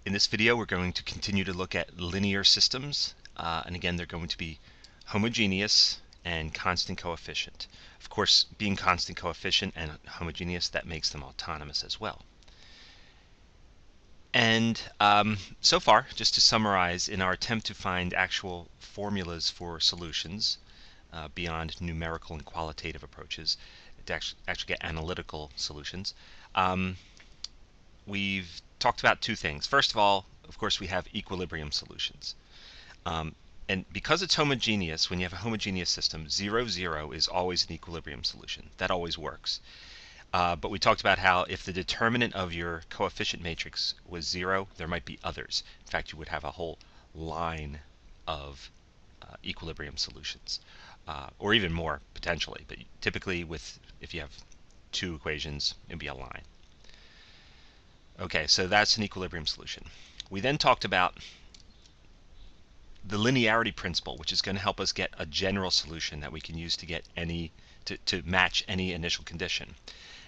In this video, we're going to continue to look at linear systems, and again, they're going to be homogeneous and constant coefficient. Of course, being constant coefficient and homogeneous, that makes them autonomous as well. And so far, just to summarize, in our attempt to find actual formulas for solutions beyond numerical and qualitative approaches, to actually get analytical solutions, we've talked about two things. First of all, of course, we have equilibrium solutions. And because it's homogeneous, when you have a homogeneous system, 0, 0 is always an equilibrium solution. That always works. But we talked about how if the determinant of your coefficient matrix was 0, there might be others. In fact, you would have a whole line of equilibrium solutions, or even more potentially. But typically, if you have two equations, it'd be a line. Okay, so that's an equilibrium solution. We then talked about the linearity principle, which is going to help us get a general solution that we can use to get to match any initial condition.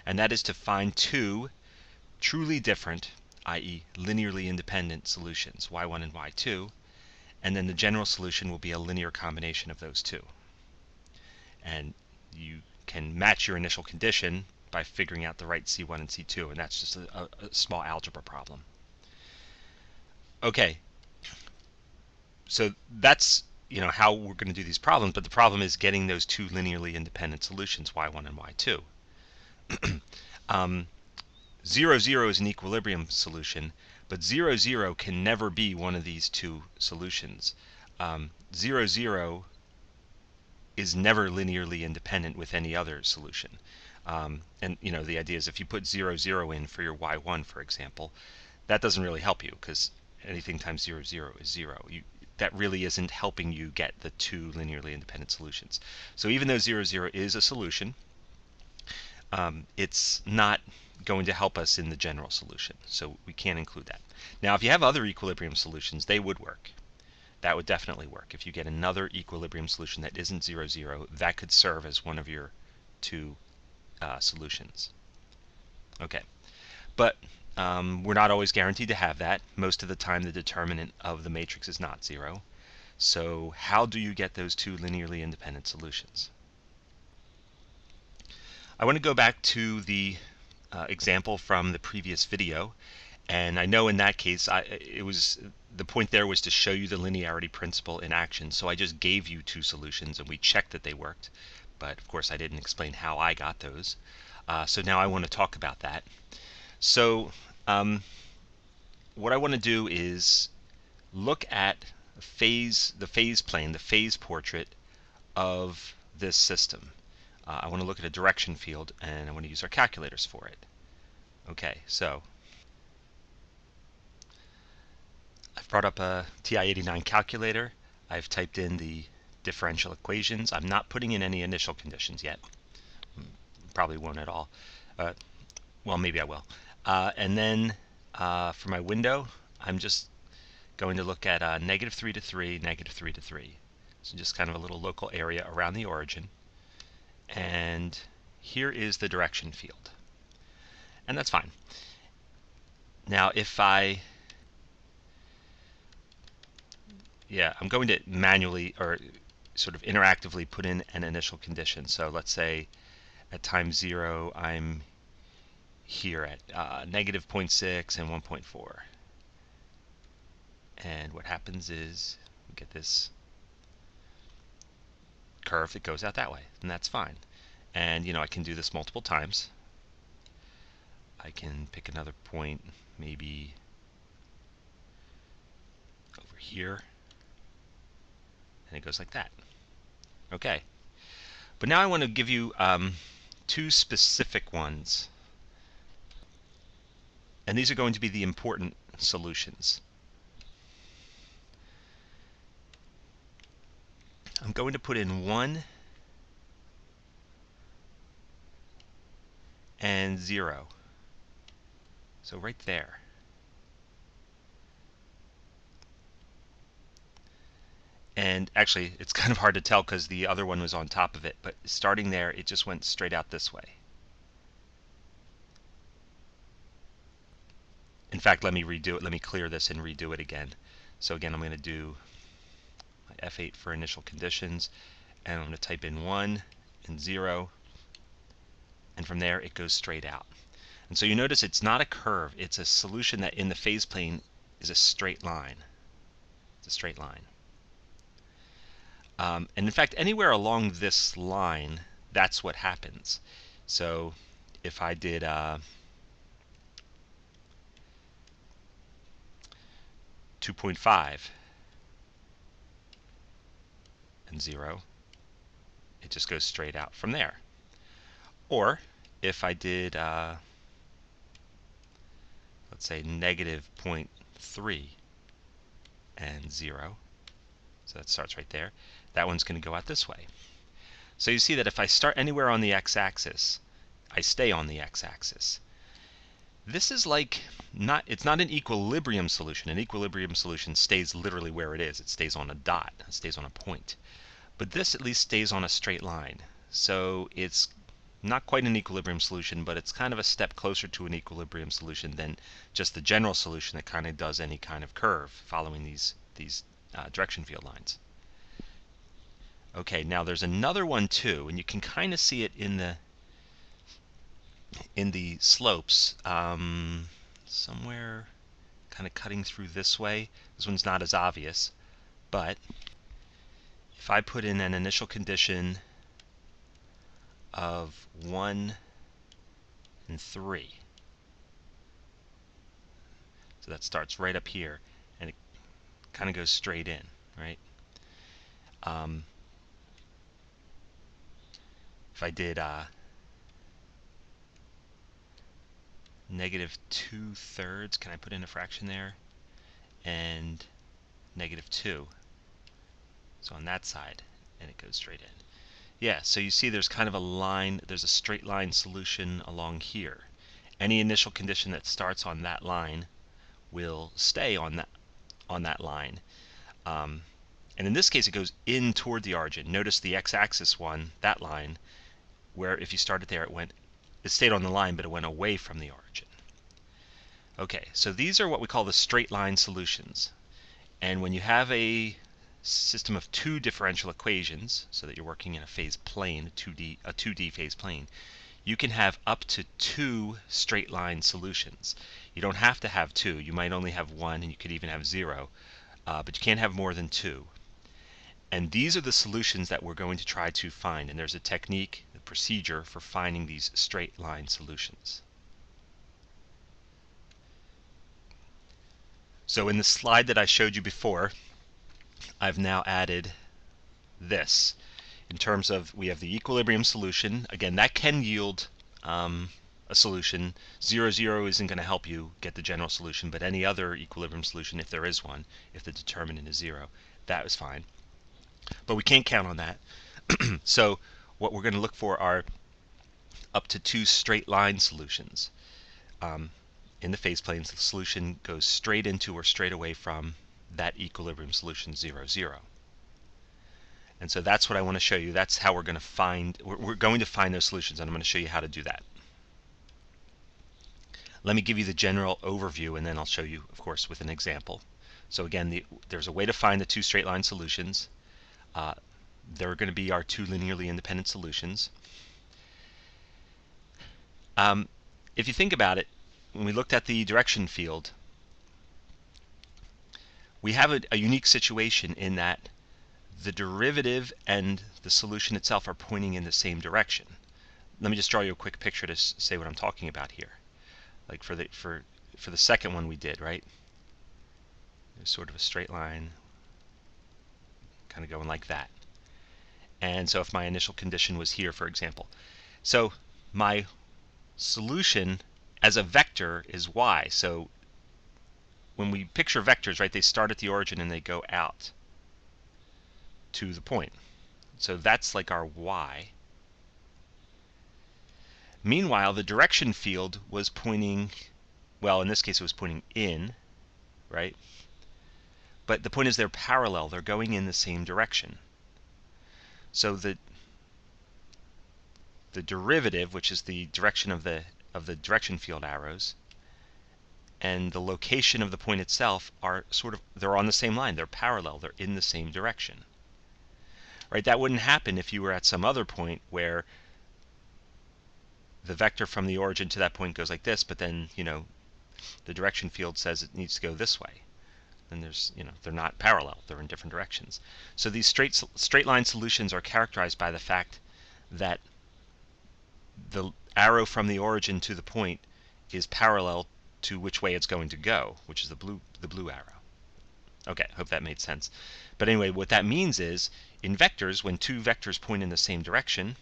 And that is to find two truly different, i.e. linearly independent solutions, y1 and y2, and then the general solution will be a linear combination of those two. And you can match your initial condition by figuring out the right C1 and C2, and that's just a small algebra problem. Okay, so that's how we're going to do these problems, but the problem is getting those two linearly independent solutions, y1 and y2. 0, 0 is an equilibrium solution, but 0, 0 can never be one of these two solutions. 0, 0 is never linearly independent with any other solution. And the idea is if you put 0, 0 in for your y1, for example, that doesn't really help you because anything times 0, 0 is 0. That really isn't helping you get the two linearly independent solutions. So even though 0, 0 is a solution, it's not going to help us in the general solution. So we can't include that. Now, if you have other equilibrium solutions, they would work. That would definitely work. If you get another equilibrium solution that isn't 0, 0, that could serve as one of your two solutions. Okay, but we're not always guaranteed to have that. Most of the time the determinant of the matrix is not 0. So how do you get those two linearly independent solutions? I want to go back to the example from the previous video, and I know in that case the point there was to show you the linearity principle in action, so I just gave you two solutions and we checked that they worked. But of course I didn't explain how I got those. So now I want to talk about that. So what I want to do is look at the phase plane, the phase portrait of this system. I want to look at a direction field and I want to use our calculators for it. Okay, so I've brought up a TI-89 calculator. I've typed in the differential equations. I'm not putting in any initial conditions yet. Probably won't at all. Well, maybe I will. And then for my window, I'm just going to look at -3 to 3, -3 to 3. So just kind of a little local area around the origin. And here is the direction field. And that's fine. Now if I'm going to manually or sort of interactively put in an initial condition. So let's say at time 0 I'm here at -0.6 and 1.4. And what happens is we get this curve that goes out that way, and that's fine. And I can do this multiple times. I can pick another point, maybe over here, and it goes like that. Okay, but now I want to give you two specific ones, and these are going to be the important solutions. I'm going to put in 1 and 0. So right there. And actually, it's kind of hard to tell because the other one was on top of it, but starting there, it just went straight out this way. And fact, let me redo it. Let me clear this and redo it again. So again, I'm going to do my F8 for initial conditions, and I'm going to type in 1 and 0, and from there it goes straight out. And so you notice it's not a curve, it's a solution that in the phase plane is a straight line. It's a straight line. And in fact, anywhere along this line, that's what happens. So if I did 2.5 and 0, it just goes straight out from there. Or if I did, let's say, negative 0.3 and 0, so that starts right there, that one's going to go out this way. So you see that if I start anywhere on the x-axis, I stay on the x-axis. This is like, it's not an equilibrium solution. An equilibrium solution stays literally where it is. It stays on a dot. It stays on a point. But this at least stays on a straight line. So it's not quite an equilibrium solution, but it's kind of a step closer to an equilibrium solution than just the general solution that kind of does any kind of curve following these direction field lines. Okay, now there's another one too, and you can kind of see it in the slopes, somewhere kind of cutting through this way. This one's not as obvious, but if I put in an initial condition of 1 and 3, so that starts right up here, and it kind of goes straight in, right? If I did negative 2/3, can I put in a fraction there? And negative 2. So on that side, and it goes straight in. Yeah, so you see there's kind of a line, there's a straight line solution along here. Any initial condition that starts on that line will stay on that line. And in this case, it goes in toward the origin. Notice the x-axis one, that line, where if you started there, it stayed on the line, but it went away from the origin. Okay, so these are what we call the straight line solutions. And when you have a system of two differential equations, so that you're working in a phase plane, a 2D phase plane, you can have up to 2 straight line solutions. You don't have to have 2. You might only have 1, and you could even have 0, but you can't have more than 2. And these are the solutions that we're going to try to find, and there's a technique, a procedure for finding these straight line solutions. So in the slide that I showed you before, I've now added this. In terms of, we have the equilibrium solution. Again, that can yield a solution. 0, 0 isn't going to help you get the general solution, but any other equilibrium solution, if there is one, if the determinant is 0, that is fine. But we can't count on that. So what we're going to look for are up to 2 straight line solutions. In the phase planes, the solution goes straight into or straight away from that equilibrium solution 0, 0. And so that's what I want to show you. That's how we're going to find those solutions, and I'm going to show you how to do that. Let me give you the general overview, and then I'll show you, of course, with an example. So again, there's a way to find the 2 straight line solutions. They're going to be our 2 linearly independent solutions. If you think about it, when we looked at the direction field, we have a unique situation in that the derivative and the solution itself are pointing in the same direction. Let me just draw you a quick picture to say what I'm talking about here. Like for the second one we did, right? There's sort of a straight line, kind of going like that. And so if my initial condition was here, for example, so my solution as a vector is y. So when we picture vectors, right, they start at the origin and they go out to the point. So that's like our y. Meanwhile, the direction field was pointing, well, in this case it was pointing in, right? But the point is they're parallel. They're going in the same direction. So the derivative, which is the direction of the direction field arrows, and the location of the point itself are they're on the same line, they're parallel, they're in the same direction. Right? That wouldn't happen if you were at some other point where the vector from the origin to that point goes like this, but then, the direction field says it needs to go this way. Then there's, they're not parallel, they're in different directions. So these straight line solutions are characterized by the fact that the arrow from the origin to the point is parallel to which way it's going to go, which is the blue arrow. Okay, hope that made sense. But anyway, what that means is, in vectors, when two vectors point in the same direction,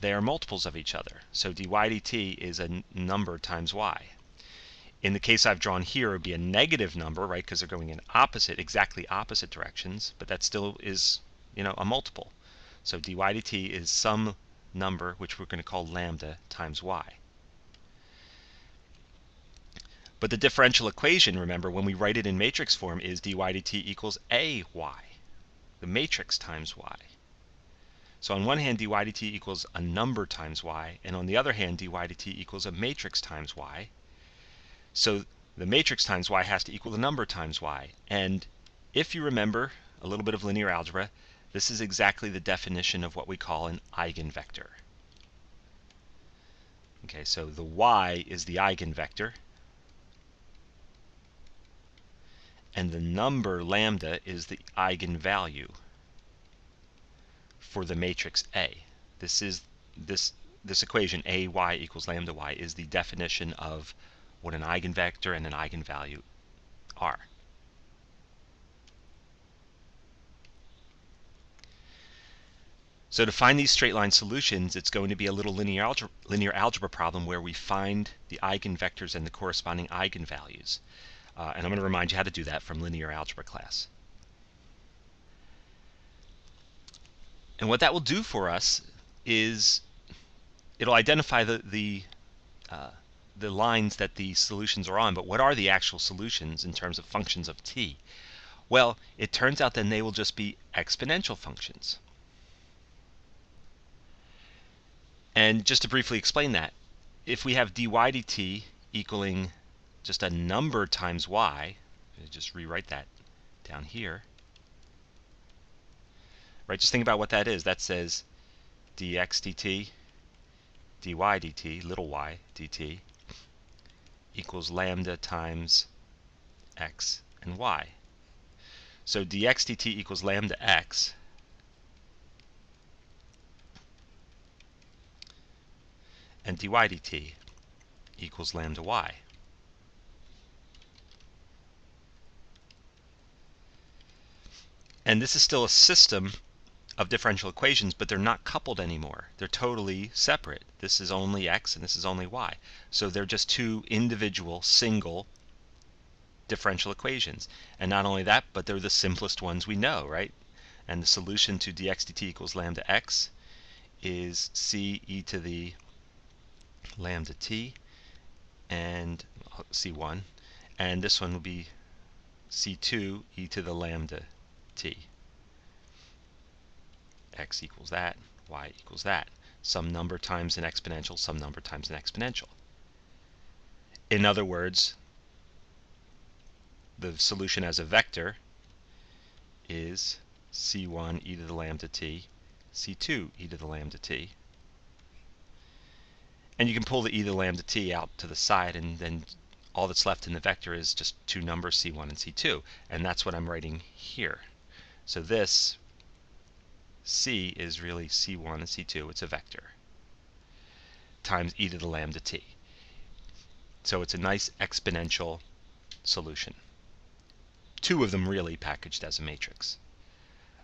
they are multiples of each other. So dy dt is a number times y. In the case I've drawn here, it would be a negative number, right, because they're going in exactly opposite directions, but that still is, a multiple. So dy dt is some number, which we're going to call lambda times y. But the differential equation, remember, when we write it in matrix form, is dy dt equals ay, the matrix times y. So on one hand, dy dt equals a number times y, and on the other hand, dy dt equals a matrix times y. So the matrix times y has to equal the number times y. And if you remember a little bit of linear algebra, this is exactly the definition of what we call an eigenvector. Okay, so the y is the eigenvector, and the number lambda is the eigenvalue for the matrix A. This equation, ay equals lambda y, is the definition of what an eigenvector and an eigenvalue are. So to find these straight line solutions, it's going to be a little linear algebra problem where we find the eigenvectors and the corresponding eigenvalues. And I'm going to remind you how to do that from linear algebra class. And what that will do for us is it'll identify the lines that the solutions are on, but what are the actual solutions in terms of functions of t? Well, it turns out then they will just be exponential functions. And just to briefly explain that, if we have dy dt equaling just a number times y, just rewrite that down here, right? Just think about what that is. That says dx dt, dy dt, little y dt, equals lambda times x and y. So dx dt equals lambda x, and dy dt equals lambda y. And this is still a system of differential equations, but they're not coupled anymore. They're totally separate. This is only x and this is only y. So they're just two individual, single differential equations. And not only that, but they're the simplest ones we know, right? And the solution to dx dt equals lambda x is c e to the lambda t, and c1, and this one will be c2 e to the lambda t. X equals that, y equals that. Some number times an exponential, some number times an exponential. In other words, the solution as a vector is c1 e to the lambda t, c2 e to the lambda t. And you can pull the e to the lambda t out to the side, and then all that's left in the vector is just two numbers, c1 and c2. And that's what I'm writing here. So this c is really c1 and c2, it's a vector, times e to the lambda t. So it's a nice exponential solution. Two of them really packaged as a matrix.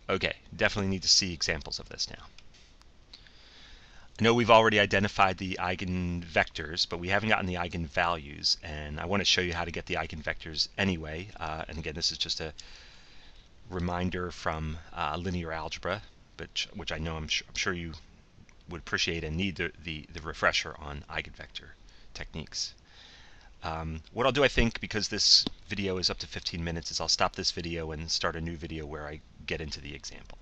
Okay, definitely need to see examples of this now. I know we've already identified the eigenvectors, but we haven't gotten the eigenvalues, and I want to show you how to get the eigenvectors anyway. And again, this is just a reminder from linear algebra, which I know I'm sure you would appreciate and need the refresher on eigenvector techniques. What I'll do, I think, because this video is up to 15 minutes, is I'll stop this video and start a new video where I get into the example.